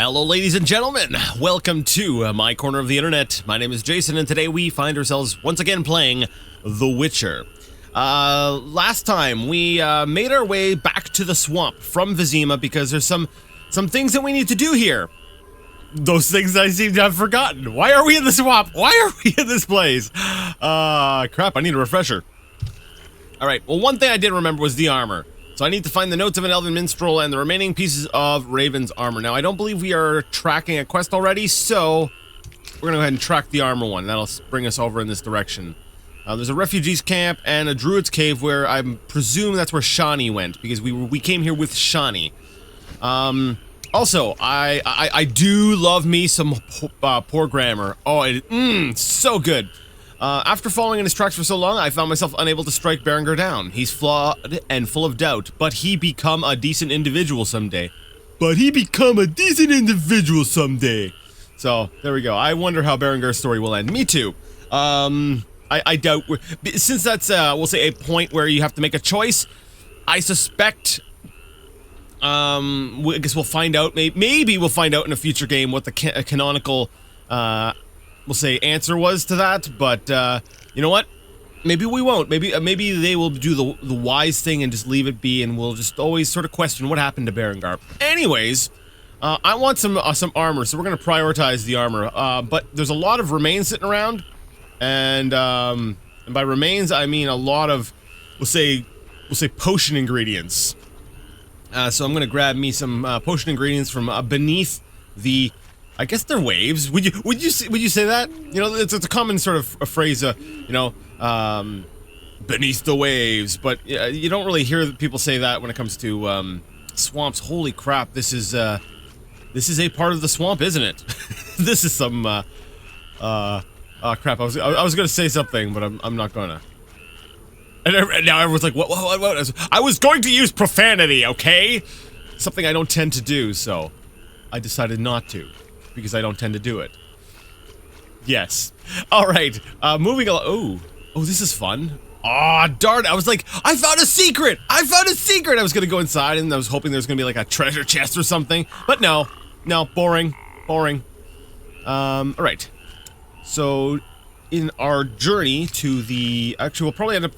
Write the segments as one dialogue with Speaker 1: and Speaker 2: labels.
Speaker 1: Hello ladies and gentlemen, welcome to my corner of the internet. My name is Jason and today we find ourselves once again playing The Witcher. Last time we made our way back to the swamp from Vizima because there's some things that we need to do here. Those things I seem to have forgotten. Why are we in the swamp? Why are we in this place? Crap, I need a refresher. Alright, well one thing I did remember was the armor. So I need to find the notes of an elven minstrel and the remaining pieces of Raven's armor. Now, I don't believe we are tracking a quest already, so we're going to go ahead and track the armor one. That'll bring us over in this direction. There's a refugees camp and a druid's cave where I presume that's where Shani went, because we came here with Shani. Also, I do love me some poor grammar. Oh, so good. After following in his tracks for so long, I found myself unable to strike Berengar down. He's flawed and full of doubt, but he become a decent individual someday. So, there we go. I wonder how Berengar's story will end. Me too. I doubt, since that's, we'll say a point where you have to make a choice, I suspect, I guess we'll find out, maybe we'll find out in a future game what the canonical, we'll say answer was to that, but you know what? Maybe we won't. Maybe they will do the wise thing and just leave it be, and we'll just always sort of question what happened to Berengar. Anyways, I want some armor, so we're gonna prioritize the armor. But there's a lot of remains sitting around, and by remains I mean a lot of we'll say potion ingredients. So I'm gonna grab me some potion ingredients from beneath the. I guess they're waves. Would you say that? You know, it's a common sort of a phrase. You know, beneath the waves. But you don't really hear people say that when it comes to swamps. Holy crap! This is a part of the swamp, isn't it? This is some. Oh crap! I was gonna say something, but I'm not gonna. And now everyone's like, what? I was going to use profanity, okay? Something I don't tend to do, so I decided not to. Because I don't tend to do it. Yes. Alright, moving along. Oh, this is fun. Aw, darn it. I was like, I found a secret! I was gonna go inside and I was hoping there was gonna be like a treasure chest or something. But no, boring. Alright. So, in our journey to the... Actually, we'll probably end up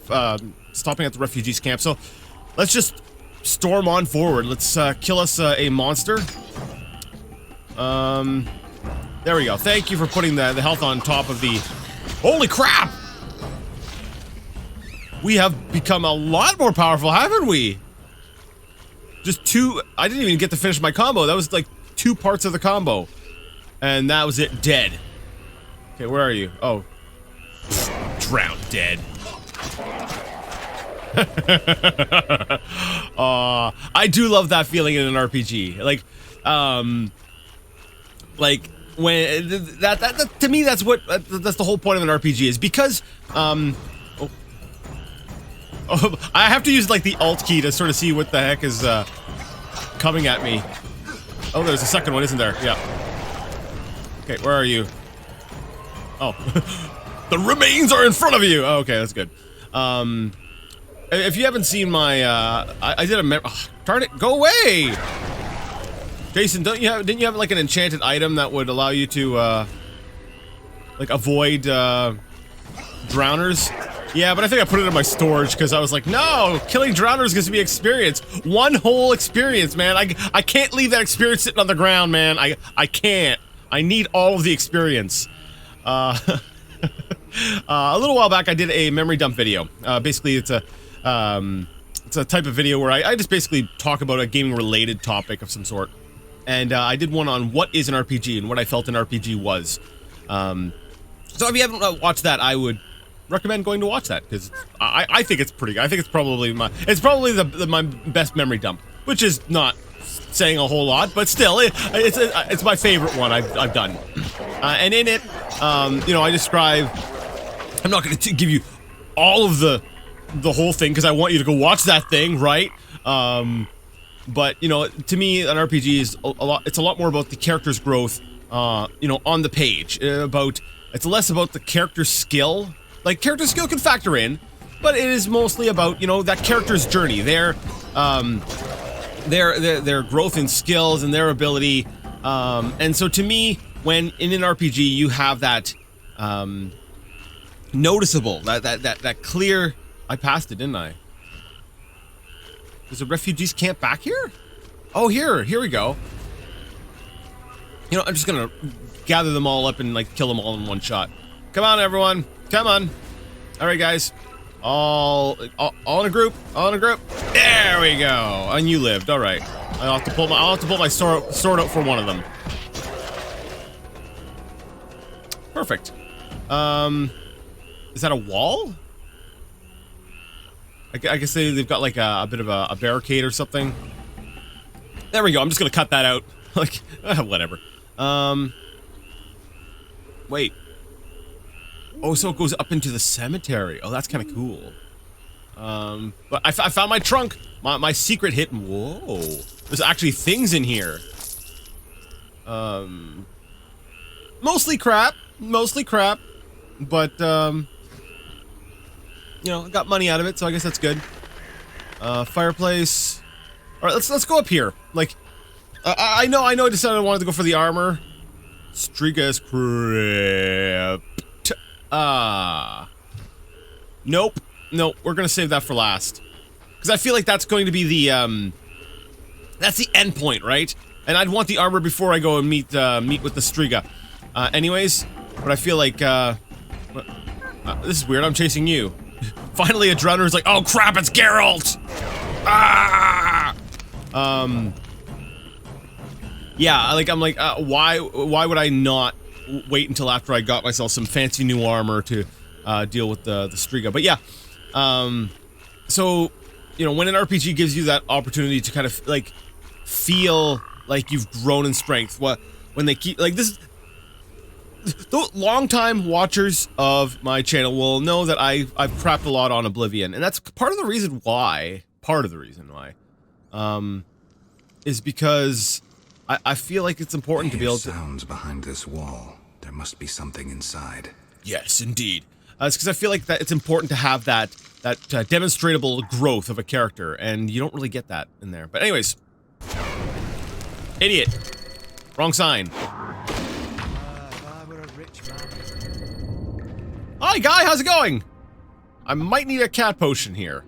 Speaker 1: stopping at the refugees camp. So, let's just storm on forward. Let's kill us a monster. There we go. Thank you for putting the health on top of the... Holy crap! We have become a lot more powerful, haven't we? Just two... I didn't even get to finish my combo. That was like 2 parts of the combo. And that was it. Dead. Okay, where are you? Oh. Drowned dead. I do love that feeling in an RPG. Like when that to me that's the whole point of an RPG is because I have to use like the alt key to sort of see what the heck is coming at me. Oh, there's a second one, isn't there? Yeah. Okay, where are you? Oh, the remains are in front of you. Oh, okay, that's good. If you haven't seen my I did a darn it, go away. Jason, didn't you have like an enchanted item that would allow you to like avoid drowners? Yeah, but I think I put it in my storage because I was like, no, killing drowners gives me experience. 1 whole experience, man. I can't leave that experience sitting on the ground, man. I can't. I need all of the experience. A little while back I did a memory dump video. Basically it's a type of video where I just basically talk about a gaming related topic of some sort. And I did one on what is an RPG and what I felt an RPG was. So if you haven't watched that, I would recommend going to watch that because I think it's pretty. I think it's probably my best memory dump, which is not saying a whole lot, but still, it's my favorite one I've done. And in it, you know, I describe. I'm not going to give you all of the whole thing because I want you to go watch that thing, right? But, you know, to me, an RPG is it's a lot more about the character's growth, you know, on the page. It's less about the character's skill. Like, character skill can factor in, but it is mostly about, you know, that character's journey, their growth in skills and their ability And so to me, when in an RPG you have that noticeable, that clear. I passed it, didn't I? There's a refugees camp back here? Oh, here we go. You know, I'm just gonna gather them all up and like kill them all in one shot. Come on, everyone. Come on. All right, guys. All in a group. All in a group. There we go. And you lived. All right. I'll have to pull my sword out for one of them. Perfect. Is that a wall? I guess they've got like a bit of a barricade or something. There we go. I'm just gonna cut that out. Like, whatever. Wait. Oh, so it goes up into the cemetery. Oh, that's kind of cool. But I found my trunk. My secret hidden. Whoa. There's actually things in here. Mostly crap. Mostly crap. But, you know, I got money out of it, so I guess that's good. Fireplace. All right, let's go up here. Like, I know. I decided I wanted to go for the armor. Striga is crap. Nope. No, we're gonna save that for last. Because I feel like that's going to be the, that's the end point, right? And I'd want the armor before I go and meet with the Striga. Anyways, but I feel like, this is weird, I'm chasing you. Finally a drowner's like, oh crap, it's Geralt! Ah! Yeah, like, I'm like, why would I not wait until after I got myself some fancy new armor to, deal with the Striga? But yeah, so, you know, when an RPG gives you that opportunity to kind of, like, feel like you've grown in strength, when they keep, like, this, the long-time watchers of my channel will know that I've crapped a lot on Oblivion, and that's part of the reason why, is because I feel like it's important to be able to—
Speaker 2: sounds behind this wall. There must be something inside.
Speaker 1: Yes, indeed. It's because I feel like that it's important to have that demonstrable growth of a character, and you don't really get that in there. But anyways, idiot, wrong sign. Hi, guy, how's it going? I might need a cat potion here.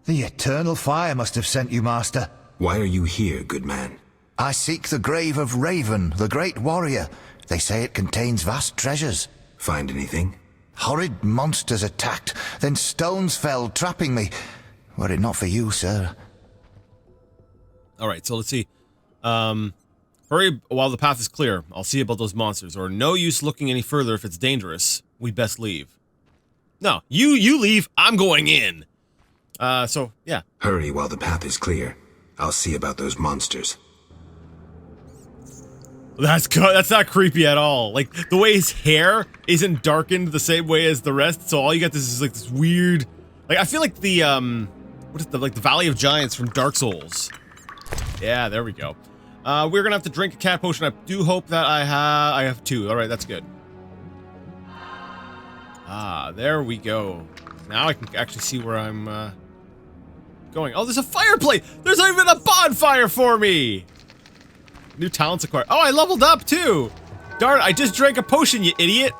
Speaker 3: The eternal fire must have sent you, master.
Speaker 2: Why are you here, good man?
Speaker 3: I seek the grave of Raven, the great warrior. They say it contains vast treasures.
Speaker 2: Find anything?
Speaker 3: Horrid monsters attacked, then stones fell, trapping me. Were it not for you, sir.
Speaker 1: Alright, so let's see. Hurry while the path is clear. I'll see about those monsters, or no use looking any further if it's dangerous. We best leave. No, you leave, I'm going in. So, yeah.
Speaker 2: Hurry while the path is clear. I'll see about those monsters.
Speaker 1: That's not creepy at all. Like, the way his hair isn't darkened the same way as the rest, so all you get is like this weird, like, I feel like the, what is the, like, the Valley of Giants from Dark Souls. Yeah, there we go. We're gonna have to drink a cat potion. I do hope that I have two. Alright, that's good. Ah, there we go. Now I can actually see where I'm, going. Oh, there's a fireplace! There's even a bonfire for me! New talents acquired. Oh, I leveled up, too! Darn it, I just drank a potion, you idiot!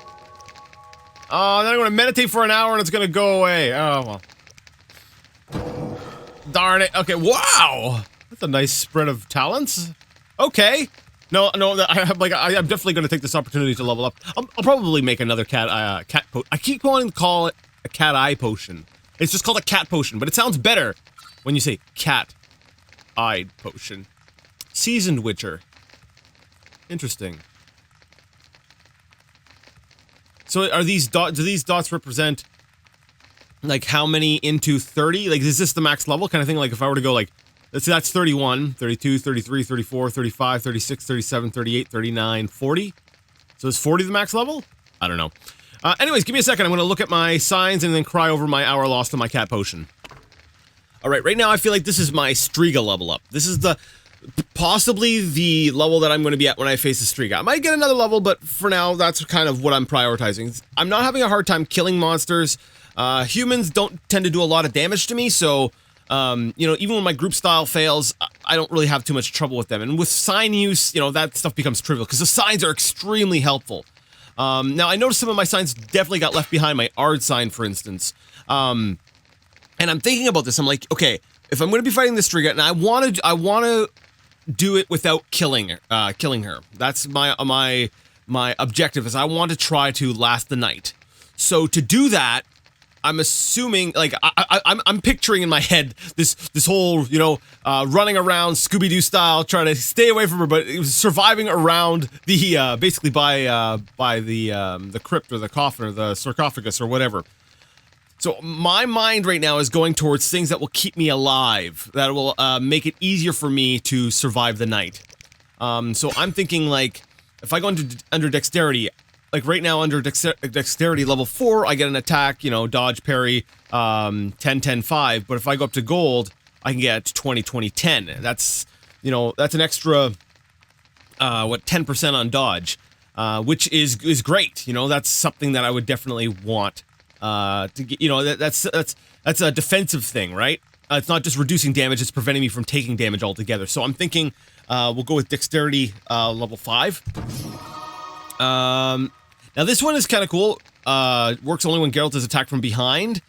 Speaker 1: Oh, then I'm gonna meditate for an hour and it's gonna go away. Oh, well. Darn it. Okay, wow! That's a nice spread of talents. Okay. No, I'm definitely gonna take this opportunity to level up. I'll probably make another cat potion. I keep wanting to call it a cat eye potion. It's just called a cat potion, but it sounds better when you say cat-eyed potion. Seasoned Witcher. Interesting. So are these dots, do these dots represent like how many into 30? Like, is this the max level kind of thing? Like if I were to go like, let's say that's 31, 32, 33, 34, 35, 36, 37, 38, 39, 40? So is 40 the max level? I don't know. Anyways, give me a second. I'm going to look at my signs and then cry over my hour lost on my cat potion. Alright, right now I feel like this is my Striga level up. This is the, possibly the level that I'm going to be at when I face the Striga. I might get another level, but for now, that's kind of what I'm prioritizing. I'm not having a hard time killing monsters. Humans don't tend to do a lot of damage to me, so You know, even when my group style fails, I don't really have too much trouble with them. And with sign use, you know, that stuff becomes trivial because the signs are extremely helpful. Now, I noticed some of my signs definitely got left behind, my Ard sign, for instance. And I'm thinking about this. I'm like, okay, if I'm going to be fighting this Striga, and I want to do it without killing her. That's my objective, is I want to try to last the night. So to do that, I'm assuming, like, I'm picturing in my head this whole, you know, running around Scooby-Doo style, trying to stay away from her, but it was surviving around the, basically by the crypt or the coffin or the sarcophagus or whatever. So my mind right now is going towards things that will keep me alive, that will make it easier for me to survive the night. So I'm thinking, like, if I go under dexterity, like right now under dexterity level 4, I get an attack, you know, dodge, parry, 10, 10, 5. But if I go up to gold, I can get 20, 20, 10. That's, you know, that's an extra, 10% on dodge, which is great. You know, that's something that I would definitely want to get. You know, that's a defensive thing, right? It's not just reducing damage; it's preventing me from taking damage altogether. So I'm thinking we'll go with dexterity level 5. Now this one is kind of cool. Works only when Geralt is attacked from behind,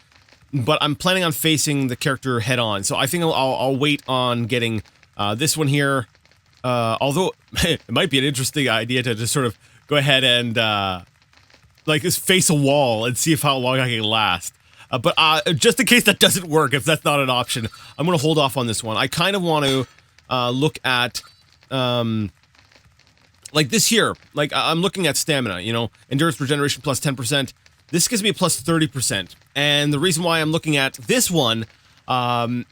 Speaker 1: but I'm planning on facing the character head on. So I think I'll wait on getting this one here. Although it might be an interesting idea to just sort of go ahead and like just face a wall and see how long I can last. But just in case that doesn't work, if that's not an option, I'm gonna hold off on this one. I kind of want to look at like this here, like I'm looking at stamina, you know, endurance regeneration plus 10%. This gives me a plus 30%. And the reason why I'm looking at this one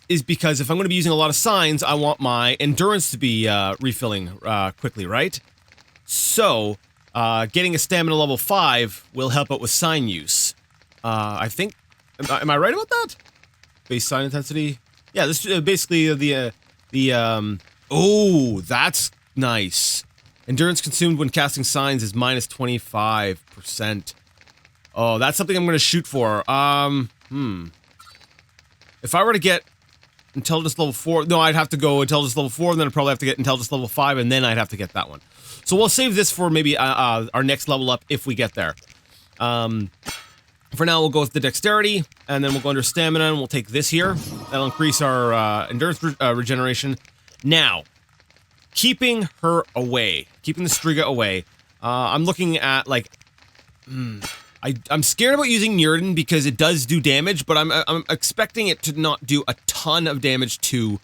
Speaker 1: is because if I'm going to be using a lot of signs, I want my endurance to be refilling quickly, right? So getting a stamina level 5 will help out with sign use. I think, am I right about that? Base sign intensity? Yeah, this is basically oh, that's nice. Endurance consumed when casting signs is minus 25%. Oh, that's something I'm going to shoot for. If I were to get intelligence level 4, no, I'd have to go intelligence level 4, and then I'd probably have to get intelligence level 5, and then I'd have to get that one. So we'll save this for maybe our next level up if we get there. For now, we'll go with the dexterity, and then we'll go under stamina, and we'll take this here. That'll increase our endurance regeneration. Now, keeping her away, keeping the Striga away. I'm looking at, like, I'm scared about using Njörden because it does do damage, but I'm expecting it to not do a ton of damage to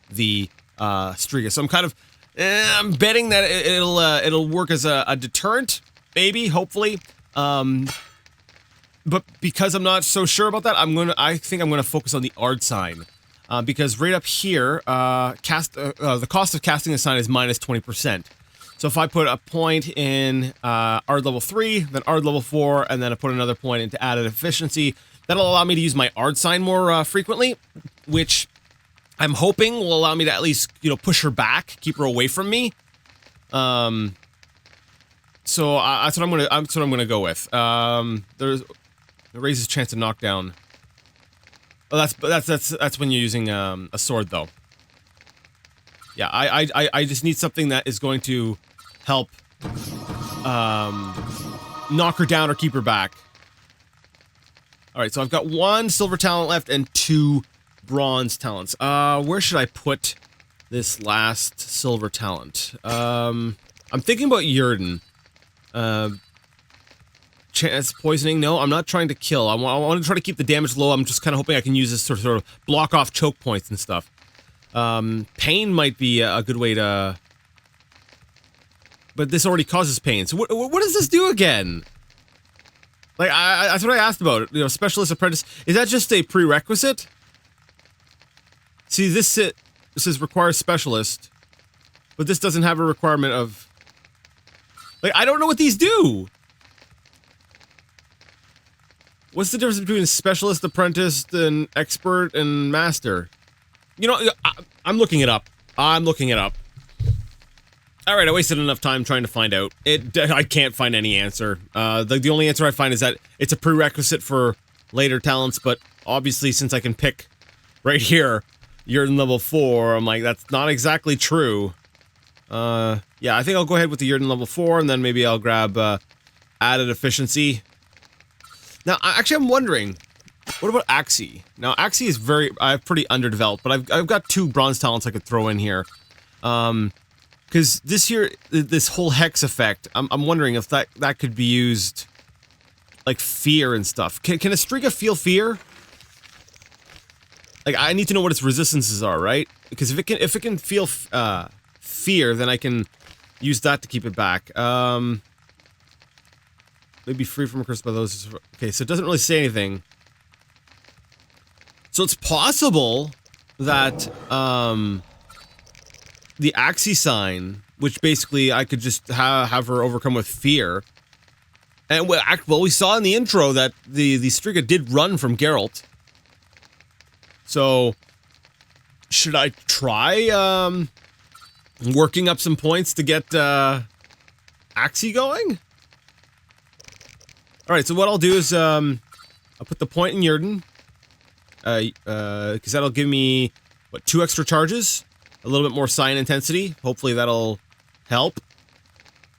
Speaker 1: the Striga. So I'm kind of, I'm betting that it'll work as a deterrent, maybe, hopefully. But because I'm not so sure about that, I think I'm gonna focus on the Ard sign. Because right up here, the cost of casting a sign is minus 20%. So if I put a point in Ard level 3, then Ard level 4, and then I put another point into added efficiency, that'll allow me to use my Ard sign more frequently, which I'm hoping will allow me to at least, you know, push her back, keep her away from me. So that's what I'm gonna go with. It raises chance of knockdown. Oh, that's when you're using a sword, though. Yeah, I just need something that is going to help knock her down or keep her back. All right, so I've got 1 silver talent left and 2 bronze talents. Where should I put this last silver talent? I'm thinking about Njörden. Chance poisoning? No, I'm not trying to kill. I want to try to keep the damage low. I'm just kind of hoping I can use this to sort of block off choke points and stuff. Pain might be a good way to... But this already causes pain. So what does this do again? Like, that's what I asked about. You know, specialist apprentice. Is that just a prerequisite? See, this says requires specialist. But this doesn't have a requirement of... Like, I don't know what these do! What's the difference between a specialist, apprentice, and expert, and master? You know, I'm looking it up. Alright, I wasted enough time trying to find out. I can't find any answer. The only answer I find is that it's a prerequisite for later talents, but obviously since I can pick right here, Yurden level 4. I'm like, that's not exactly true. Yeah, I think I'll go ahead with the Yurden level 4, and then maybe I'll grab added efficiency. Now, actually, I'm wondering, what about Axie? Now, Axie is pretty underdeveloped, but I've got 2 bronze talents I could throw in here. Because this whole hex effect, I'm wondering if that could be used, like fear and stuff. Can a Striga feel fear? Like, I need to know what its resistances are, right? Because if it can feel fear, then I can use that to keep it back. Maybe free from a curse by those. Okay, so it doesn't really say anything. So it's possible that the Axie sign, which basically I could just have her overcome with fear. And well, we saw in the intro that the Striga did run from Geralt. So, should I try, working up some points to get, Axie going? Alright, so what I'll do is, I'll put the point in Yurden. Because that'll give me, what, 2 extra charges? A little bit more sign intensity. Hopefully that'll help.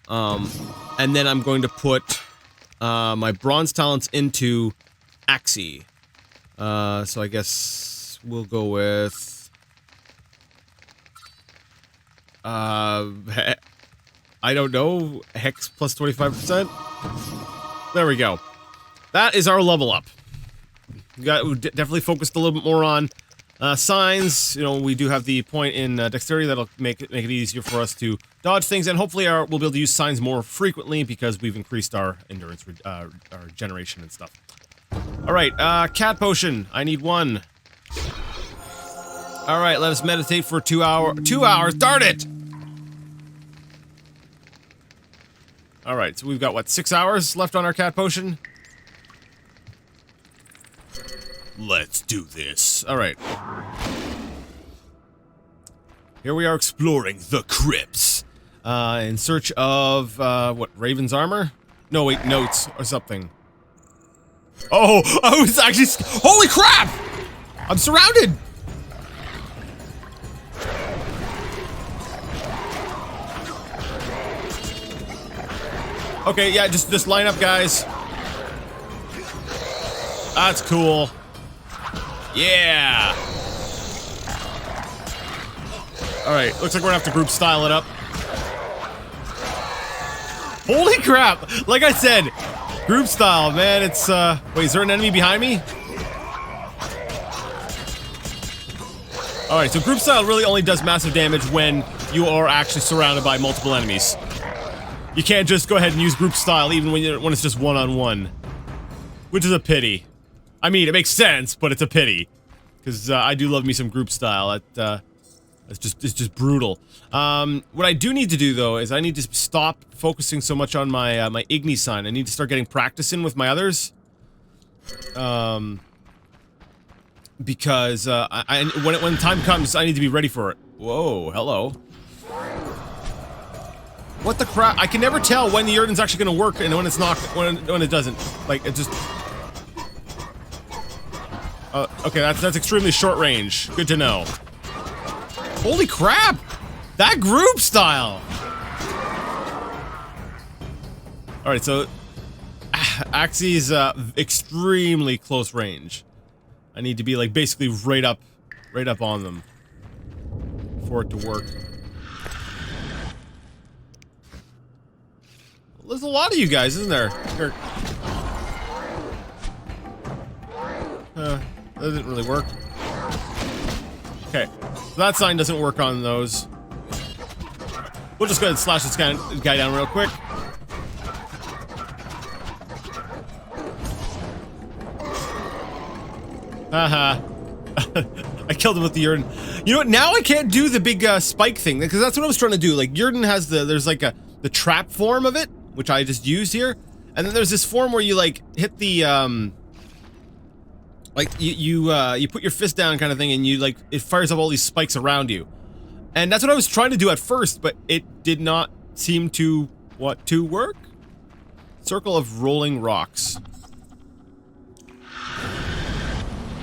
Speaker 1: And then I'm going to put, my bronze talents into Axie. So I guess we'll go with I don't know, Hex plus 25%. There we go. That is our level up. We definitely focused a little bit more on signs. You know, we do have the point in dexterity that'll make it easier for us to dodge things, and hopefully we'll be able to use signs more frequently because we've increased our endurance, our generation and stuff. Alright, cat potion. I need 1. Alright, let us meditate for 2 hours. 2 hours, darn it! Alright, so we've got, what, 6 hours left on our cat potion? Let's do this. Alright. Here we are exploring the crypts. In search of, what, Raven's armor? No, wait, notes or something. Oh, I was actually... Holy crap! I'm surrounded! Okay, yeah, just line up, guys. That's cool. Yeah! Alright, looks like we're gonna have to group style it up. Holy crap! Like I said, group style, man, it's, wait, is there an enemy behind me? Alright, so group style really only does massive damage when you are actually surrounded by multiple enemies. You can't just go ahead and use group style even when it's just one-on-one. Which is a pity. I mean, it makes sense, but it's a pity. Because, I do love me some group style. It's just brutal. What I do need to do, though, is I need to stop focusing so much on my, my Igni sign. I need to start getting practice in with my others. Because, when time comes, I need to be ready for it. Whoa, hello. What the crap? I can never tell when the Yurden's actually gonna work and when it's not, when it doesn't. Like, it just... okay, that's extremely short range. Good to know. Holy crap! That group style! Alright, so... Axie's, extremely close range. I need to be, like, basically right up on them. For it to work. There's a lot of you guys, isn't there? Here. That didn't really work. Okay, so that sign doesn't work on those. We'll just go ahead and slash this guy down real quick. Haha. I killed him with the Yurden. You know what? Now I can't do the big spike thing because that's what I was trying to do. Like Yurden has there's like the trap form of it, which I just used here, and then there's this form where you like hit the like you put your fist down kind of thing, and you like it fires up all these spikes around you, and that's what I was trying to do at first, but it did not seem to work. Circle of rolling rocks.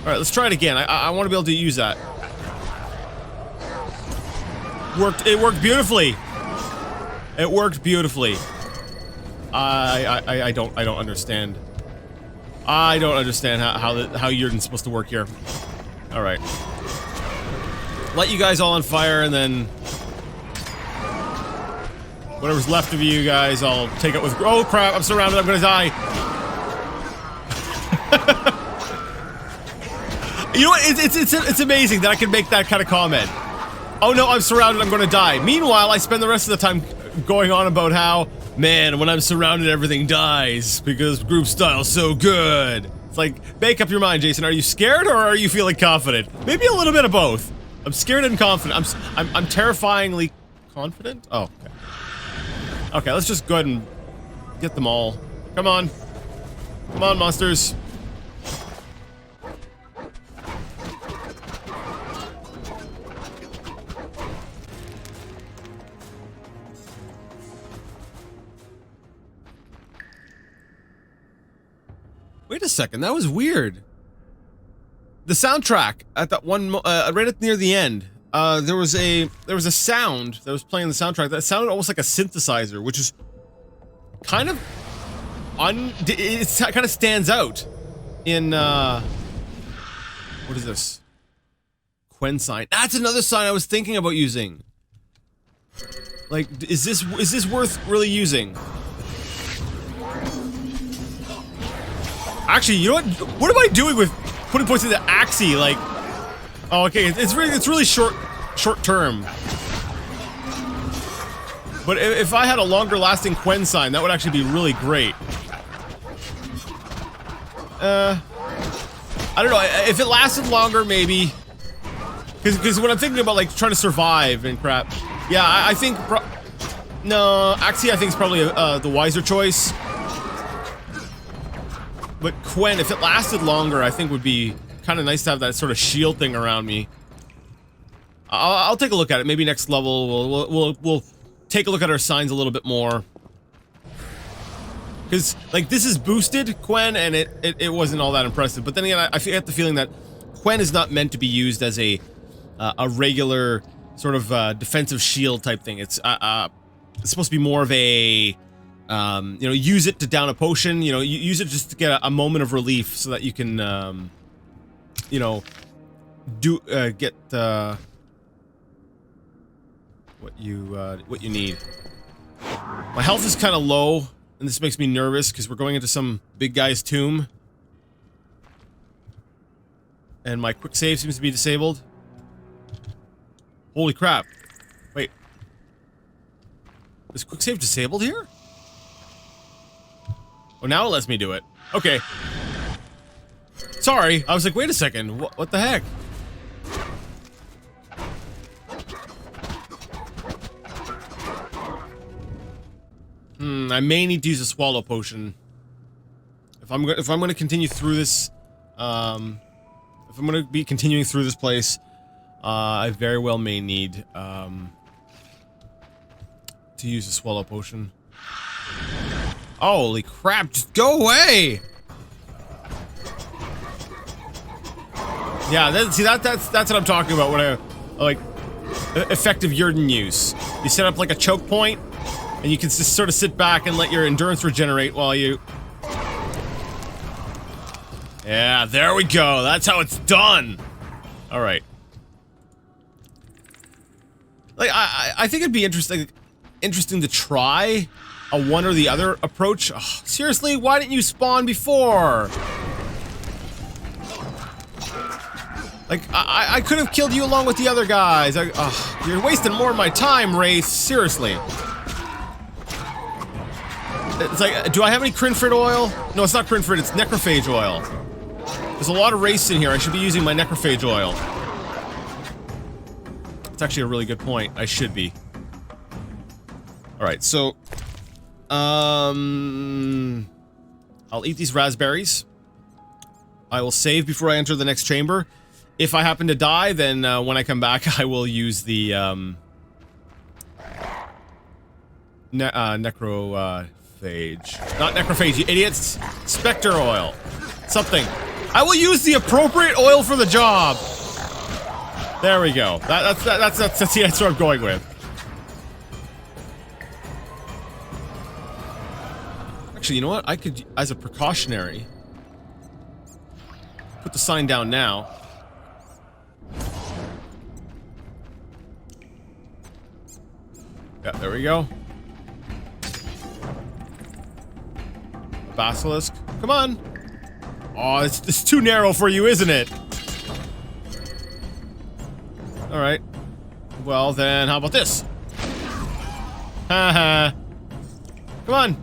Speaker 1: All right, let's try it again. I want to be able to use that. It worked beautifully. It worked beautifully. I don't understand. I don't understand how Yurden's supposed to work here. All right. Let you guys all on fire, and then whatever's left of you guys, I'll take it with. Oh crap! I'm surrounded. I'm gonna die. You know what? It's amazing that I can make that kind of comment. Oh no, I'm surrounded. I'm gonna die. Meanwhile, I spend the rest of the time going on about how, man, when I'm surrounded, everything dies because group style's so good. It's like, make up your mind, Jason. Are you scared or are you feeling confident? Maybe a little bit of both. I'm scared and confident. I'm terrifyingly confident. Oh, okay. Okay, let's just go ahead and get them all. Come on, monsters. Wait a second, that was weird. The soundtrack at that one, right at near the end, there was a sound that was playing the soundtrack that sounded almost like a synthesizer, which is kind of it kind of stands out in what is this? Quen sign. That's another sign I was thinking about using. Like, is this worth really using? Actually, you know what am I doing with putting points into Axie? Like, oh, okay, it's really short term. But if I had a longer lasting Quen sign, that would actually be really great. I don't know, if it lasted longer, maybe. Because when I'm thinking about, like, trying to survive and crap, yeah, I think, no, Axie I think is probably the wiser choice. But Quen, if it lasted longer, I think would be kind of nice to have that sort of shield thing around me. I'll take a look at it. Maybe next level we'll take a look at our signs a little bit more. Because, like, this is boosted Quen, and it wasn't all that impressive. But then again, I get the feeling that Quen is not meant to be used as a regular sort of defensive shield type thing. It's supposed to be more of a you know, use it to down a potion. You know, use it just to get a moment of relief, so that you can you know, get what you need. My health is kind of low, and this makes me nervous because we're going into some big guy's tomb, and my quick save seems to be disabled. Holy crap! Wait, is quick save disabled here? Oh, now it lets me do it. Okay. Sorry, I was like, wait a second, what the heck? I may need to use a swallow potion. If I'm gonna continue through this, if I'm gonna be continuing through this place, I very well may need, to use a swallow potion. Holy crap, just go away! Yeah, that's what I'm talking about when I, like, effective Yurden use. You set up like a choke point, and you can just sort of sit back and let your endurance regenerate while you... Yeah, there we go, that's how it's done! Alright. Like, I think it'd be interesting to try a one or the other approach. Ugh, seriously, why didn't you spawn before? Like, I could have killed you along with the other guys. You're wasting more of my time, Wraith. Seriously. It's like, do I have any Crinfrid oil? No, it's not Crinfrid, it's Necrophage oil. There's a lot of Wraiths in here. I should be using my Necrophage oil. It's actually a really good point. I should be. Alright, so... I'll eat these raspberries. I will save before I enter the next chamber. If I happen to die, then when I come back, I will use the necrophage. Not necrophage, you idiots! Spectre oil. Something. I will use the appropriate oil for the job! There we go. That's the answer I'm going with. Actually, you know what? I could, as a precautionary, put the sign down now. Yeah, there we go. Basilisk. Come on. Oh, it's too narrow for you, isn't it? Alright. Well, then, how about this? Haha. Come on.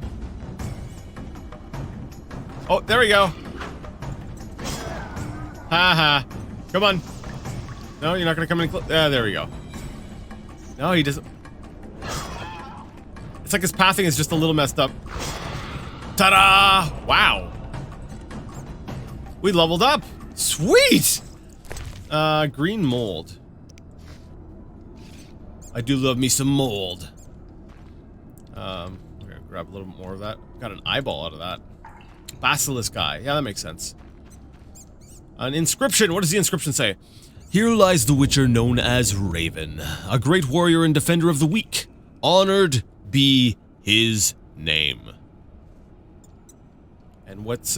Speaker 1: Oh, there we go. Haha. Come on. No, you're not gonna come in close. There we go. No, he doesn't. It's like his pathing is just a little messed up. Ta-da! Wow. We leveled up. Sweet! Green mold. I do love me some mold. I'm gonna grab a little bit more of that. Got an eyeball out of that. Basilisk guy. Yeah, that makes sense. An inscription. What does the inscription say? Here lies the witcher known as Raven, a great warrior and defender of the weak. Honored be his name. And what's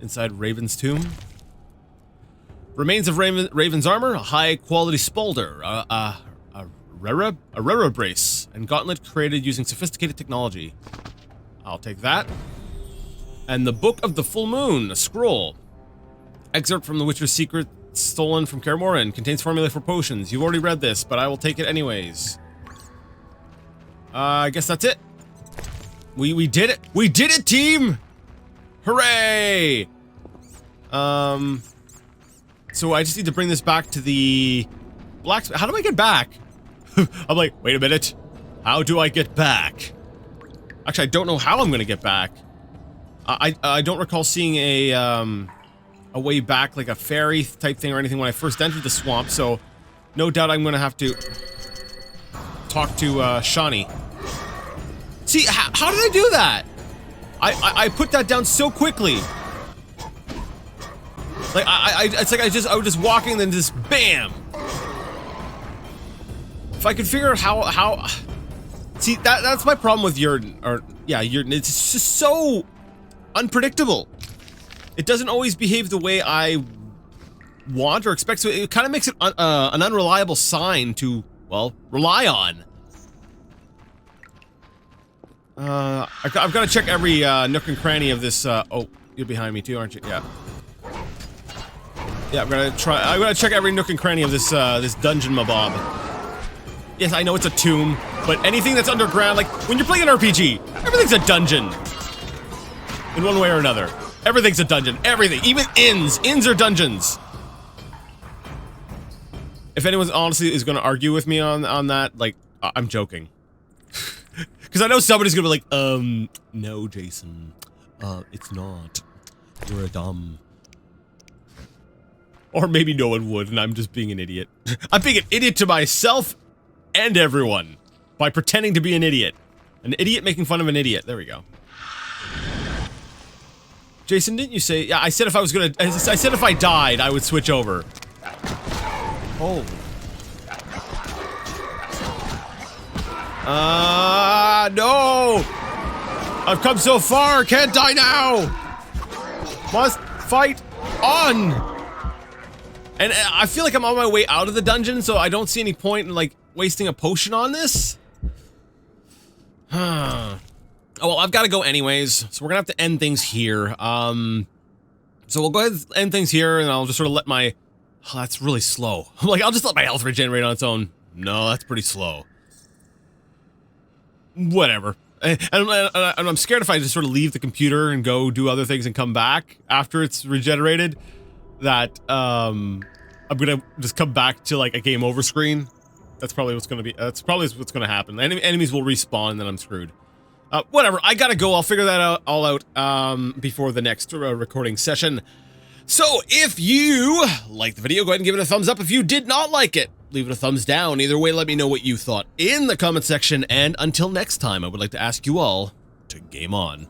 Speaker 1: inside Raven's tomb? Remains of Raven's armor, a high-quality spalder, a rara brace, and gauntlet created using sophisticated technology. I'll take that. And the Book of the Full Moon, a scroll. Excerpt from the Witcher's Secret, stolen from Kaer Morhen, contains formula for potions. You've already read this, but I will take it anyways. I guess that's it. We did it! We did it, team! Hooray! So I just need to bring this back to the blacksmith. How do I get back? I'm like, wait a minute. How do I get back? Actually, I don't know how I'm gonna get back. I don't recall seeing a way back, like a ferry type thing or anything when I first entered the swamp, so no doubt I'm gonna have to talk to Shawnee. See, how did I do that? I put that down so quickly. Like it's like I was just walking and then just BAM! If I could figure out how see that's my problem with Yurden, or yeah, Yurden. It's just so unpredictable. It doesn't always behave the way I want or expect, so it kind of makes it an unreliable sign to, well, rely on. I've got to check every nook and cranny of this. Oh, you're behind me too, aren't you? Yeah. Yeah, I'm gonna check every nook and cranny of this this dungeon mabob. Yes, I know it's a tomb, but anything that's underground, like when you're playing an RPG, everything's a dungeon. In one way or another. Everything's a dungeon. Everything. Even inns. Inns are dungeons. If anyone honestly is gonna argue with me on that, like, I'm joking. Because I know somebody's gonna be like, no, Jason. It's not. You're a dumb. Or maybe no one would, and I'm just being an idiot. I'm being an idiot to myself and everyone by pretending to be an idiot. An idiot making fun of an idiot. There we go. Jason, didn't you say? Yeah, I said if I was gonna. I said if I died, I would switch over. Oh. No! I've come so far, can't die now! Must fight on! And I feel like I'm on my way out of the dungeon, so I don't see any point in, like, wasting a potion on this. Oh, well, I've got to go anyways, so we're gonna have to end things here. So we'll go ahead and end things here, and I'll just sort of let my... Oh, that's really slow. I'm like, I'll just let my health regenerate on its own. No, that's pretty slow. Whatever. And I'm scared if I just sort of leave the computer and go do other things and come back after it's regenerated, that I'm gonna just come back to like a game over screen. That's probably what's gonna be. That's probably what's gonna happen. Enemies will respawn and then I'm screwed. Whatever. I gotta go. I'll figure that all out before the next recording session. So if you liked the video, go ahead and give it a thumbs up. If you did not like it, leave it a thumbs down. Either way, let me know what you thought in the comment section. And until next time, I would like to ask you all to game on.